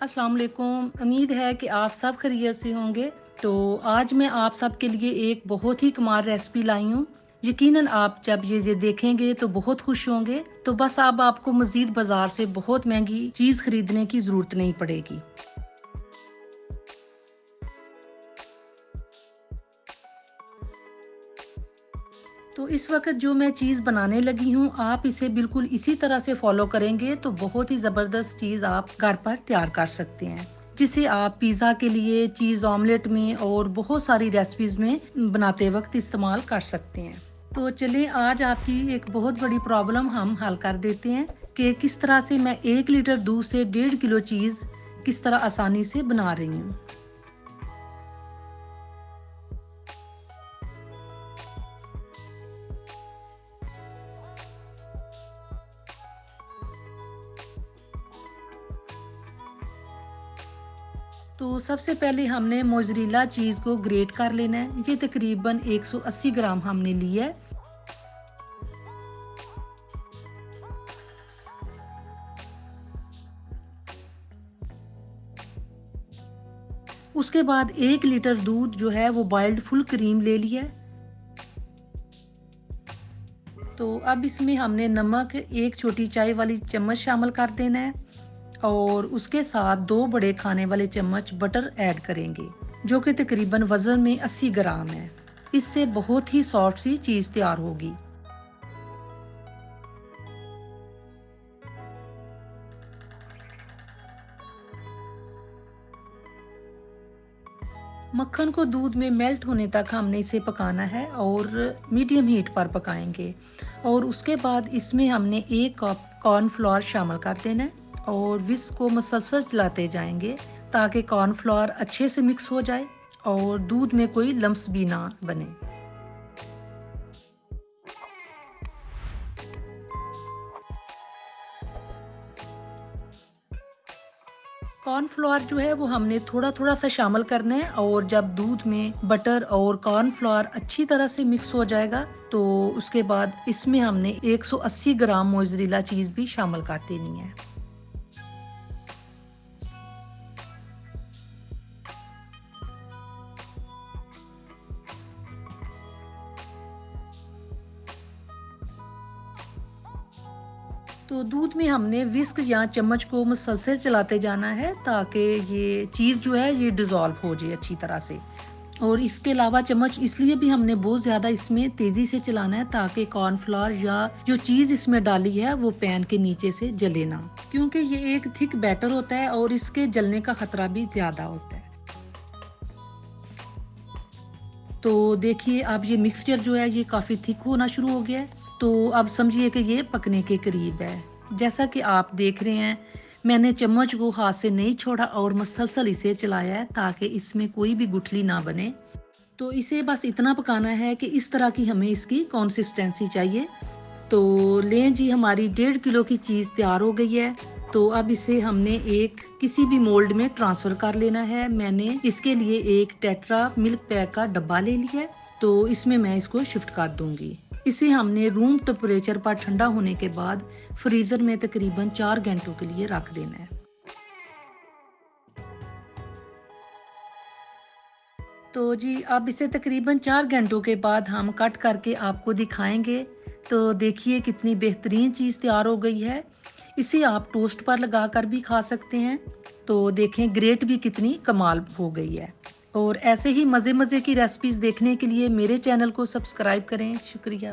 अस्सलाम वालेकुम। उम्मीद है कि आप सब खैरियत से होंगे। तो आज मैं आप सबके लिए एक बहुत ही कमाल रेसिपी लाई हूँ। यकीनन आप जब ये देखेंगे तो बहुत खुश होंगे। तो बस अब आपको मज़ीद बाज़ार से बहुत महंगी चीज़ खरीदने की ज़रूरत नहीं पड़ेगी। तो इस वक़्त जो मैं चीज़ बनाने लगी हूँ, आप इसे बिल्कुल इसी तरह से फ़ॉलो करेंगे तो बहुत ही ज़बरदस्त चीज़ आप घर पर तैयार कर सकते हैं। जिसे आप पिज़्ज़ा के लिए, चीज़ ऑमलेट में और बहुत सारी रेसिपीज़ में बनाते वक़्त इस्तेमाल कर सकते हैं। तो चलिए आज आपकी एक बहुत बड़ी प्रॉब्लम हम हल कर देते हैं कि किस तरह से मैं 1 लीटर दूध से 1.5 किलो चीज़ किस तरह आसानी से बना रही हूँ। तो सबसे पहले हमने मोज़रेला चीज़ को ग्रेट कर लेना है। ये तकरीबन 180 ग्राम हमने लिया है। उसके बाद 1 लीटर दूध जो है वो बॉइल्ड फुल क्रीम ले लिया है। तो अब इसमें हमने नमक 1 छोटी चाय वाली चम्मच शामिल कर देना है और उसके साथ 2 बड़े खाने वाले चम्मच बटर ऐड करेंगे, जो कि तकरीबन वज़न में 80 ग्राम है। इससे बहुत ही सॉफ्ट सी चीज़ तैयार होगी। मक्खन को दूध में मेल्ट होने तक हमने इसे पकाना है और मीडियम हीट पर पकाएंगे। और उसके बाद इसमें हमने 1 कप कॉर्नफ्लोर शामिल कर देना है और विस्क को मुसलसल चलाते जाएंगे ताकि कॉर्नफ्लोर अच्छे से मिक्स हो जाए और दूध में कोई लम्स भी ना बने। कॉर्नफ्लोर जो है वो हमने थोड़ा-थोड़ा सा शामिल करना है और जब दूध में बटर और कॉर्नफ्लोर अच्छी तरह से मिक्स हो जाएगा तो उसके बाद इसमें हमने 180 ग्राम मोज़रेला चीज़ भी शामिल कर देनी है। तो दूध में हमने विस्क या चम्मच को मुसलसल चलाते जाना है ताकि ये चीज़ जो है ये डिज़ोल्व हो जाए अच्छी तरह से। और इसके अलावा चम्मच इसलिए भी हमने बहुत ज़्यादा इसमें तेज़ी से चलाना है ताकि कॉर्नफ्लोर या जो चीज़ इसमें डाली है वो पैन के नीचे से जले ना, क्योंकि ये एक थिक बैटर होता है और इसके जलने का खतरा भी ज़्यादा होता है। तो देखिए अब ये मिक्सचर जो है ये काफ़ी थिक होना शुरू हो गया है। तो अब समझिए कि ये पकने के करीब है। जैसा कि आप देख रहे हैं, मैंने चम्मच को हाथ से नहीं छोड़ा और मुसलसल इसे चलाया है ताकि इसमें कोई भी गुठली ना बने। तो इसे बस इतना पकाना है कि इस तरह की हमें इसकी कंसिस्टेंसी चाहिए। तो लें जी, हमारी 1.5 किलो की चीज़ तैयार हो गई है। तो अब इसे हमने एक किसी भी मोल्ड में ट्रांसफ़र कर लेना है। मैंने इसके लिए एक टेट्रा मिल्क पैक का डब्बा ले लिया है, तो इसमें मैं इसको शिफ्ट कर दूँगी। इसे हमने रूम टेम्परेचर पर ठंडा होने के बाद फ्रीज़र में तकरीबन 4 घंटों के लिए रख देना है। तो जी, अब इसे तकरीबन 4 घंटों के बाद हम कट करके आपको दिखाएँगे। तो देखिए कितनी बेहतरीन चीज़ तैयार हो गई है। इसे आप टोस्ट पर लगाकर भी खा सकते हैं। तो देखें ग्रेट भी कितनी कमाल हो गई है। और ऐसे ही मज़े-मज़े की रेसिपीज़ देखने के लिए मेरे चैनल को सब्सक्राइब करें। शुक्रिया।